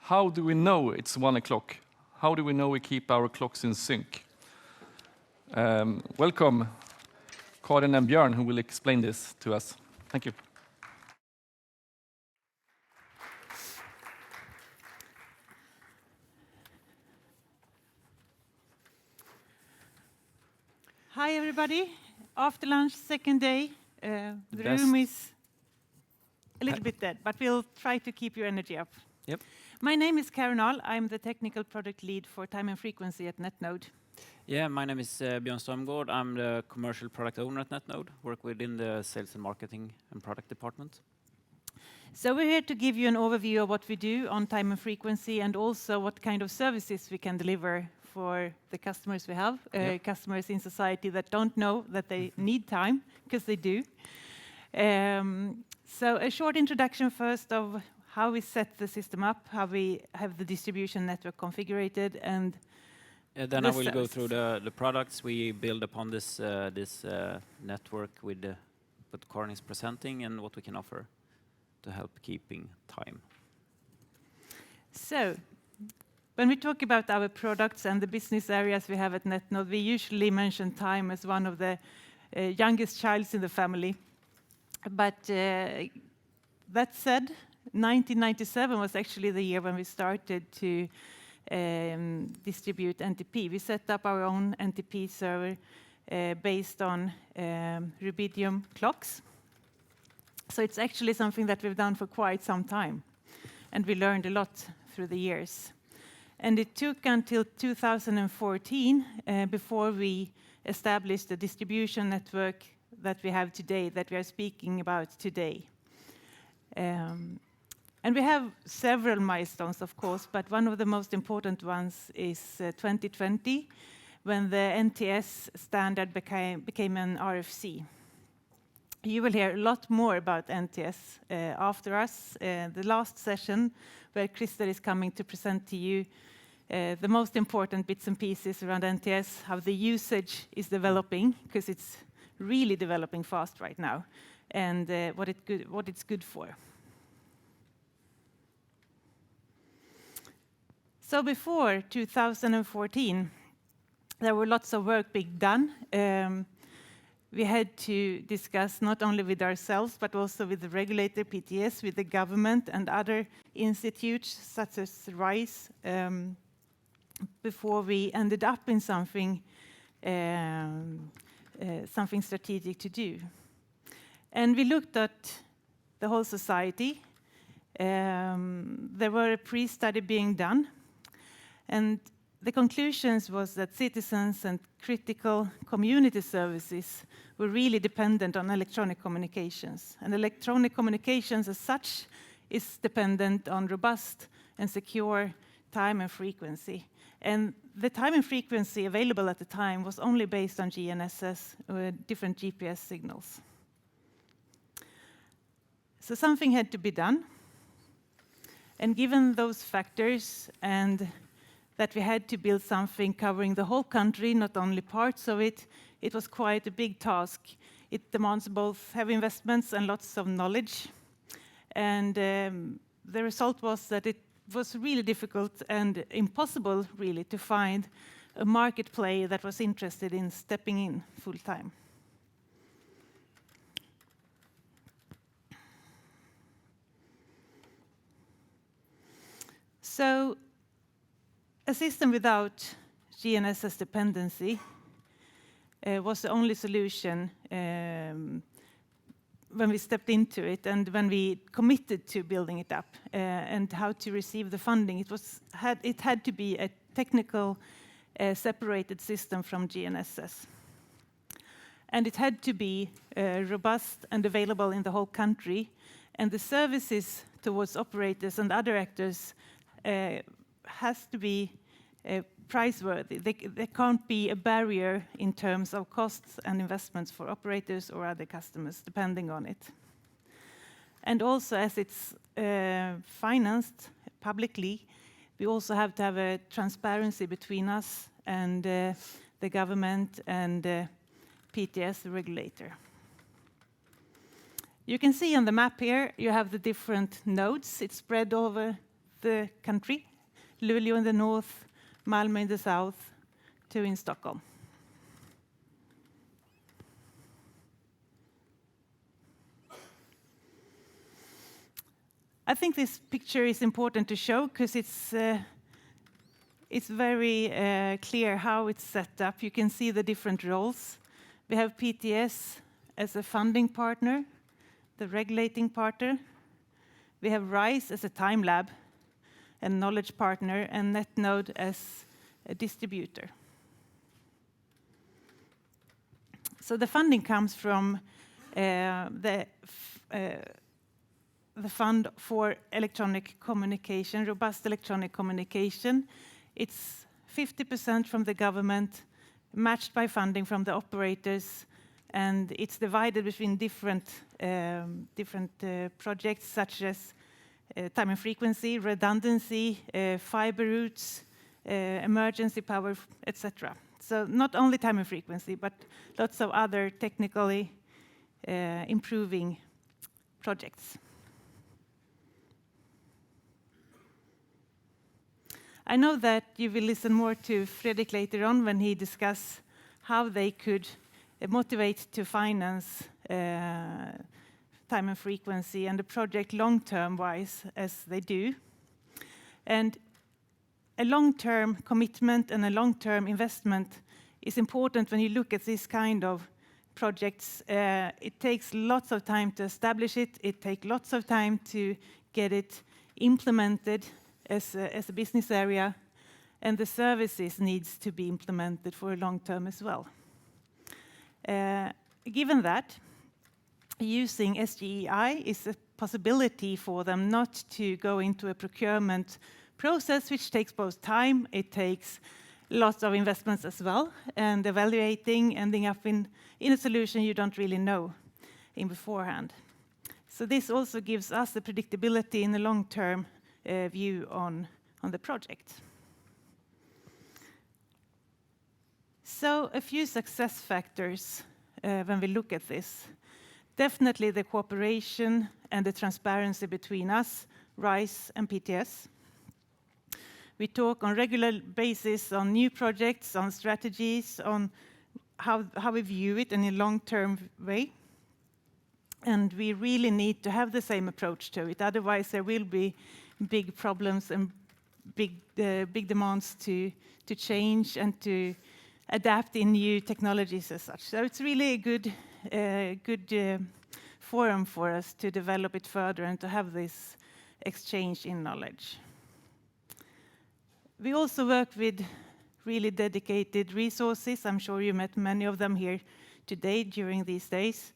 how do we know it's 1 o'clock? How do we know we keep our clocks in sync? Welcome, Karin and Björn, who will explain this to us. Thank you. Hi, everybody. After lunch, second day. The room is a little bit dead, but we'll try to keep your energy up. Yep. My name is Karin Ahl. I'm the technical product lead for time and frequency at Netnod. Yeah, my name is Björn Strömgård. I'm the commercial product owner at Netnod, work within the sales and marketing and product department. So we're here to give you an overview of what we do on time and frequency, and also what kind of services we can deliver for the customers we have, customers in society that don't know that they need time, because they do. So a short introduction first of how we set the system up, how we have the distribution network configured, and then I will go through the products we build upon this network with what Karin is presenting and what we can offer to help keeping time. So, when we talk about our products and the business areas we have at Netnod, we usually mention time as one of the youngest childs in the family. But that said, 1997 was actually the year when we started to distribute NTP. We set up our own NTP server based on rubidium clocks. So it's actually something that we've done for quite some time. And we learned a lot through the years. And it took until 2014 before we established the distribution network that we have today, that we are speaking about today. And we have several milestones, of course, but one of the most important ones is 2020, when the NTS standard became an RFC. You will hear a lot more about NTS after us, the last session, where Christer is coming to present to you the most important bits and pieces around NTS, how the usage is developing, because it's really developing fast right now, and what it's good for. So before 2014, there were lots of work being done. We had to discuss not only with ourselves, but also with the regulator, PTS, with the government and other institutes, such as RISE, before we ended up in something strategic to do. And we looked at the whole society. There were a pre-study being done. And the conclusions was that citizens and critical community services were really dependent on electronic communications. And electronic communications as such is dependent on robust and secure time and frequency. And the time and frequency available at the time was only based on GNSS, or different GPS signals. So something had to be done. And given those factors, and that we had to build something covering the whole country, not only parts of it, it was quite a big task. It demands both heavy investments and lots of knowledge. And the result was that it was really difficult and impossible, really, to find a market player that was interested in stepping in full time. So, a system without GNSS dependency was the only solution when we stepped into it and when we committed to building it up and how to receive the funding. It had to be a technical separated system from GNSS. And it had to be robust and available in the whole country. And the services towards operators and other actors has to be price-worthy. There can't be a barrier in terms of costs and investments for operators or other customers, depending on it. And also, as it's financed publicly, we also have to have a transparency between us and the government and PTS, the regulator. You can see on the map here, you have the different nodes. It's spread over the country, Luleå in the north, Malmö in the south, 2 in Stockholm. I think this picture is important to show because it's very clear how it's set up. You can see the different roles. We have PTS as a funding partner, the regulating partner. We have RISE as a time lab and knowledge partner, and Netnod as a distributor. So the funding comes from the Fund for Electronic Communication, Robust Electronic Communication. It's 50% from the government, matched by funding from the operators, and it's divided between different projects such as time and frequency, redundancy, fiber routes, emergency power, etc. So not only time and frequency, but lots of other technically improving projects. I know that you will listen more to Fredrik later on when he discusses how they could motivate to finance time and frequency and the project long-term wise as they do. And a long-term commitment and a long-term investment is important when you look at this kind of projects. It takes lots of time to establish it. It takes lots of time to get it implemented as a business area, and the services needs to be implemented for a long term as well. Given that, using SGEI is a possibility for them not to go into a procurement process, which takes both time, it takes lots of investments as well, and evaluating, ending up in a solution you don't really know in beforehand. So this also gives us the predictability in the long-term view on the project. So a few success factors when we look at this. Definitely the cooperation and the transparency between us, RISE and PTS. We talk on regular basis on new projects, on strategies, on how we view it in a long-term way. And we really need to have the same approach to it. Otherwise, there will be big problems and big demands to change and to adapt in new technologies as such. So it's really a good forum for us to develop it further and to have this exchange in knowledge. We also work with really dedicated resources. I'm sure you met many of them here today during these days.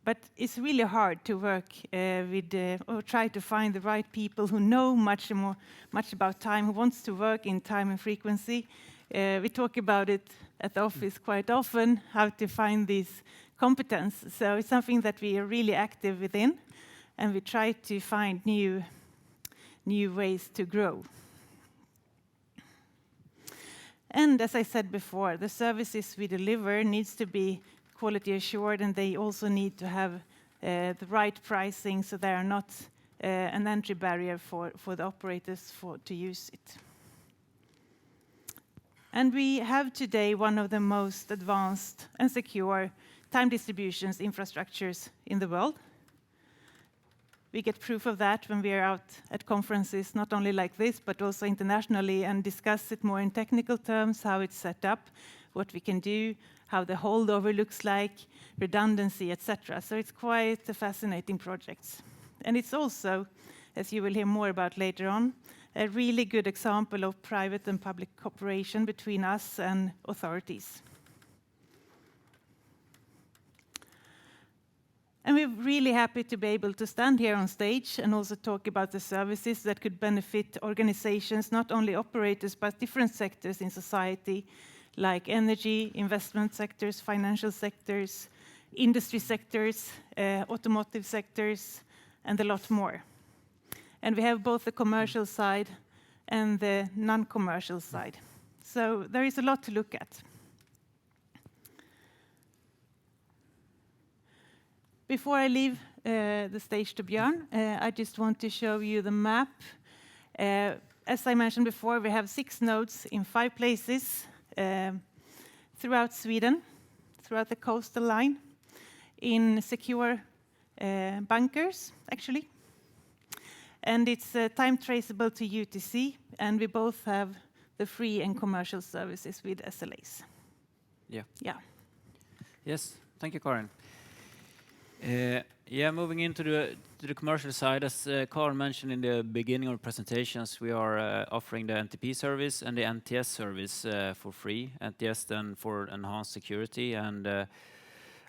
But it's really hard to work or try to find the right people who know much about time, who wants to work in time and frequency. We talk about it at the office quite often, how to find these competence. So it's something that we are really active within, and we try to find new ways to grow. And as I said before, the services we deliver needs to be quality assured, and they also need to have the right pricing, so they are not an entry barrier for the operators to use it. And we have today one of the most advanced and secure time distributions infrastructures in the world. We get proof of that when we are out at conferences, not only like this, but also internationally, and discuss it more in technical terms, how it's set up, what we can do, how the holdover looks like, redundancy, etc. So it's quite a fascinating project. And it's also, as you will hear more about later on, a really good example of private and public cooperation between us and authorities. And we're really happy to be able to stand here on stage and also talk about the services that could benefit organizations, not only operators, but different sectors in society, like energy, investment sectors, financial sectors, industry sectors, automotive sectors, and a lot more. And we have both the commercial side and the non-commercial side. So there is a lot to look at. Before I leave the stage to Björn. I just want to show you the map. As I mentioned before, we have 6 nodes in 5 places throughout Sweden, throughout the coastal line, in secure bunkers, actually. And it's time traceable to UTC, and we both have the free and commercial services with SLAs. Yeah. Yeah. Yes, thank you, Karin. Moving into the commercial side, as Karin mentioned in the beginning of the presentations, we are offering the NTP service and the NTS service for free. NTS then for enhanced security, and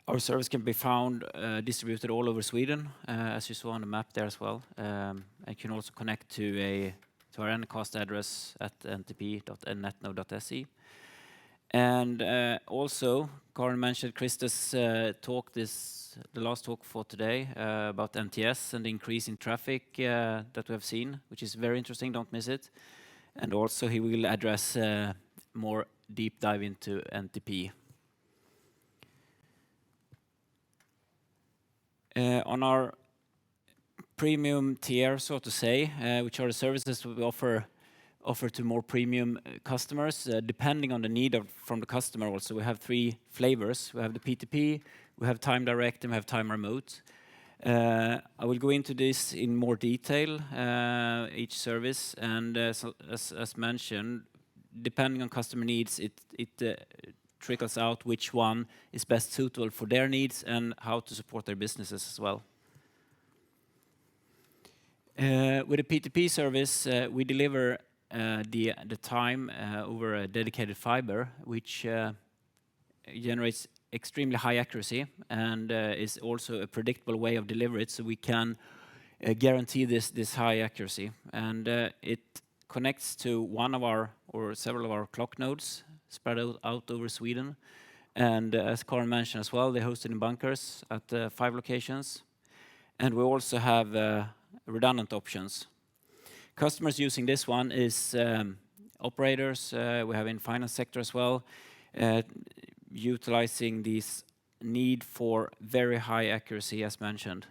our service can be found distributed all over Sweden, as you saw on the map there as well. You can also connect to our Ncast address at ntp.netnod.se. And also, Karin mentioned Krista's talk, the last talk for today, about NTS and the increase in traffic that we have seen, which is very interesting. Don't miss it. And also, he will address more deep dive into NTP. On our premium tier, so to say, which are the services we offer to more premium customers, depending on the need from the customer. Also, we have 3 flavors. We have the P2P, we have time direct, and we have time remote. I will go into this in more detail, each service, and as mentioned, depending on customer needs, it trickles out which one is best suitable for their needs and how to support their businesses as well. With a P2P service, we deliver the time over a dedicated fiber, which generates extremely high accuracy and is also a predictable way of delivery it, so we can guarantee this high accuracy. And it connects to one of our or several of our clock nodes spread out over Sweden. And as Karin mentioned as well, they're hosted in bunkers at 5 locations. And we also have redundant options. Customers using this one is operators. We have in finance sector as well, utilizing this need for very high accuracy, as mentioned.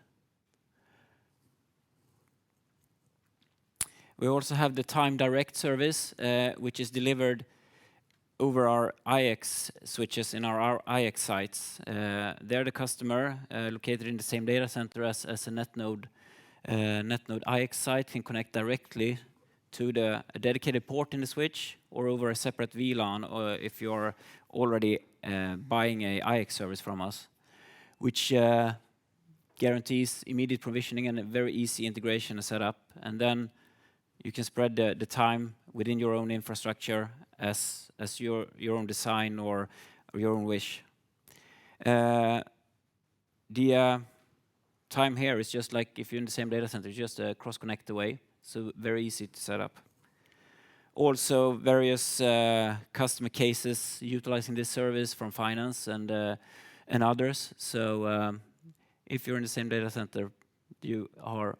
We also have the time direct service, which is delivered over our IX switches in our IX sites. There the customer, located in the same data center as a Netnod IX site, can connect directly to a dedicated port in the switch or over a separate VLAN, or if you're already buying a IX service from us, which guarantees immediate provisioning and a very easy integration and setup. And then you can spread the time within your own infrastructure as your own design or your own wish. The time here is just like if you're in the same data center, just cross-connect away, so very easy to set up. Also, various customer cases utilizing this service from finance and others. So if you're in the same data center, you are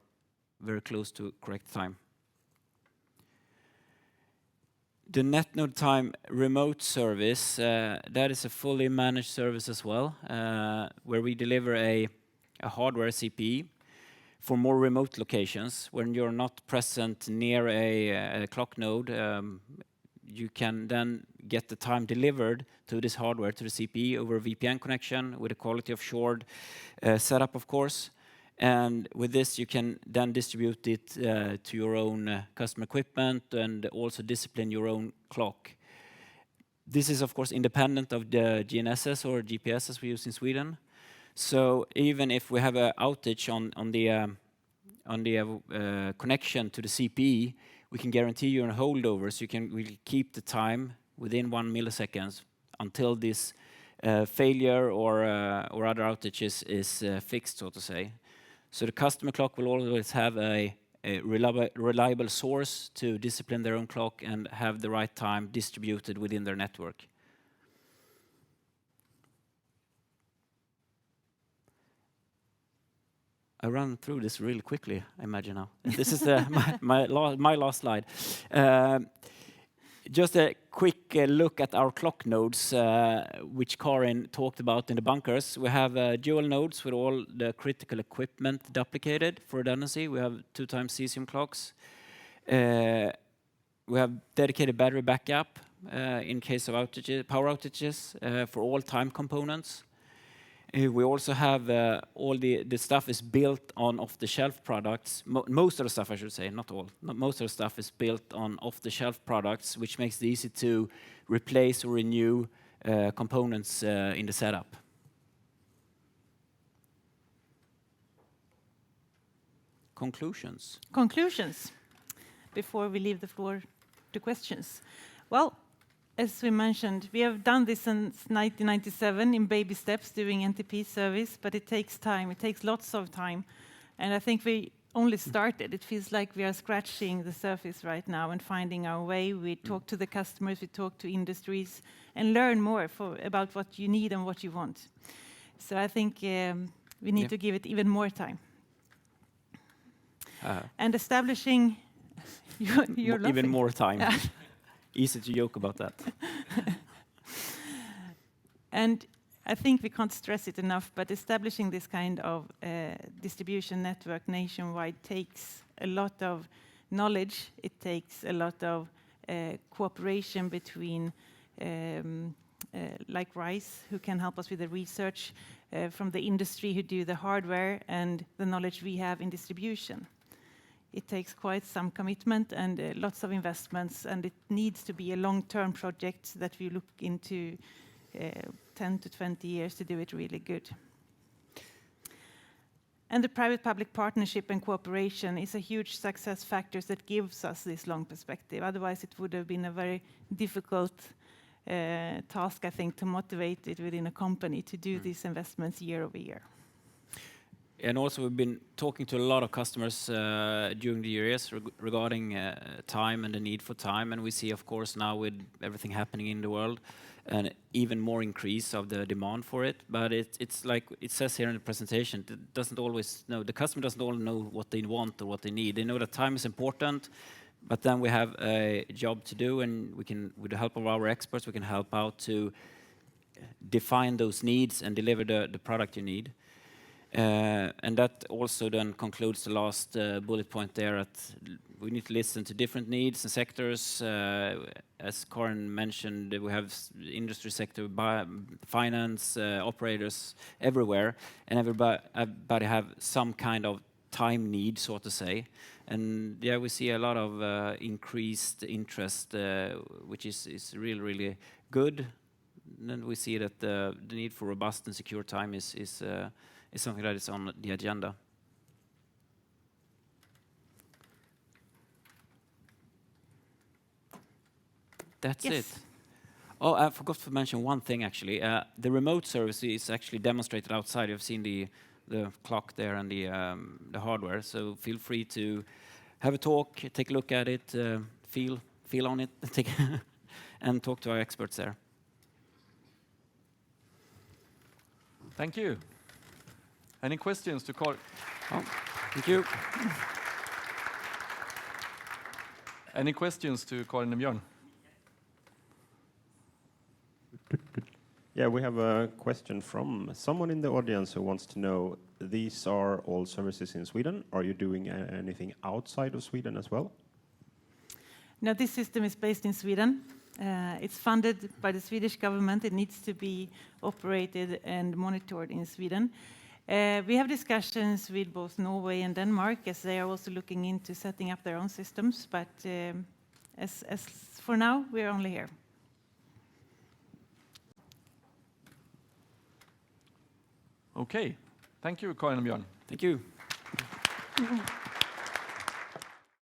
very close to correct time. The Netnod Time remote service, that is a fully managed service as well, where we deliver a hardware CPE for more remote locations. When you're not present near a clock node, you can then get the time delivered to this hardware, to the CPE, over a VPN connection with a quality of assured setup, of course. And with this, you can then distribute it to your own customer equipment and also discipline your own clock. This is, of course, independent of the GNSS or GPS as we use in Sweden. So even if we have an outage on the connection to the CPE, we can guarantee you a holdover, so we'll keep the time within 1 millisecond until this failure or other outage is fixed, so to say. So the customer clock will always have a reliable source to discipline their own clock and have the right time distributed within their network. I run through this really quickly, I imagine now. This is my last slide. Just a quick look at our clock nodes, which Karin talked about in the bunkers. We have dual nodes with all the critical equipment duplicated for redundancy. We have 2 times cesium clocks. We have dedicated battery backup in case of power outages for all time components. We also have all the stuff is built on off-the-shelf products. Most of the stuff, I should say, not all. Most of the stuff is built on off-the-shelf products, which makes it easy to replace or renew components in the setup. Conclusions. Conclusions, before we leave the floor to questions. Well, as we mentioned, we have done this since 1997 in baby steps, doing NTP service, but it takes time. It takes lots of time. And I think we only started. It feels like we are scratching the surface right now and finding our way. We talk to the customers, we talk to industries, and learn more about what you need and what you want. So I think we need to give it even more time. And establishing... you're even more time. Easy to joke about that. And I think we can't stress it enough, but establishing this kind of distribution network nationwide takes a lot of knowledge. It takes a lot of cooperation between, like RISE, who can help us with the research, from the industry who do the hardware, and the knowledge we have in distribution. It takes quite some commitment and lots of investments, and it needs to be a long-term project that we look into 10 to 20 years to do it really good. And the private-public partnership and cooperation is a huge success factor that gives us this long perspective. Otherwise, it would have been a very difficult task, I think, to motivate it within a company to do these investments year over year. And also, we've been talking to a lot of customers during the years regarding time and the need for time. And we see, of course, now with everything happening in the world, an even more increase of the demand for it. But it's like it says here in the presentation, it doesn't always know, the customer doesn't always know what they want or what they need. They know that time is important, but then we have a job to do, and we can, with the help of our experts, we can help out to define those needs and deliver the product you need. And that also then concludes the last bullet point there, that we need to listen to different needs and sectors. As Karin mentioned, we have industry sector, finance, operators everywhere, and everybody have some kind of time need, so to say. And yeah, we see a lot of increased interest, which is really, really good. And then we see that the need for robust and secure time is something that is on the agenda. That's it. Oh, I forgot to mention one thing, actually. The remote service is actually demonstrated outside. You've seen the clock there and the hardware. So feel free to have a talk, take a look at it, feel on it, and talk to our experts there. Thank you. Any questions to Karin? Oh, thank you. Any questions to Karin and Björn? Yeah, we have a question from someone in the audience who wants to know, these are all services in Sweden. Are you doing anything outside of Sweden as well? No, this system is based in Sweden. It's funded by the Swedish government. It needs to be operated and monitored in Sweden. We have discussions with both Norway and Denmark, as they are also looking into setting up their own systems. But as for now, we are only here. Okay. Thank you, Karin and Björn. Thank you.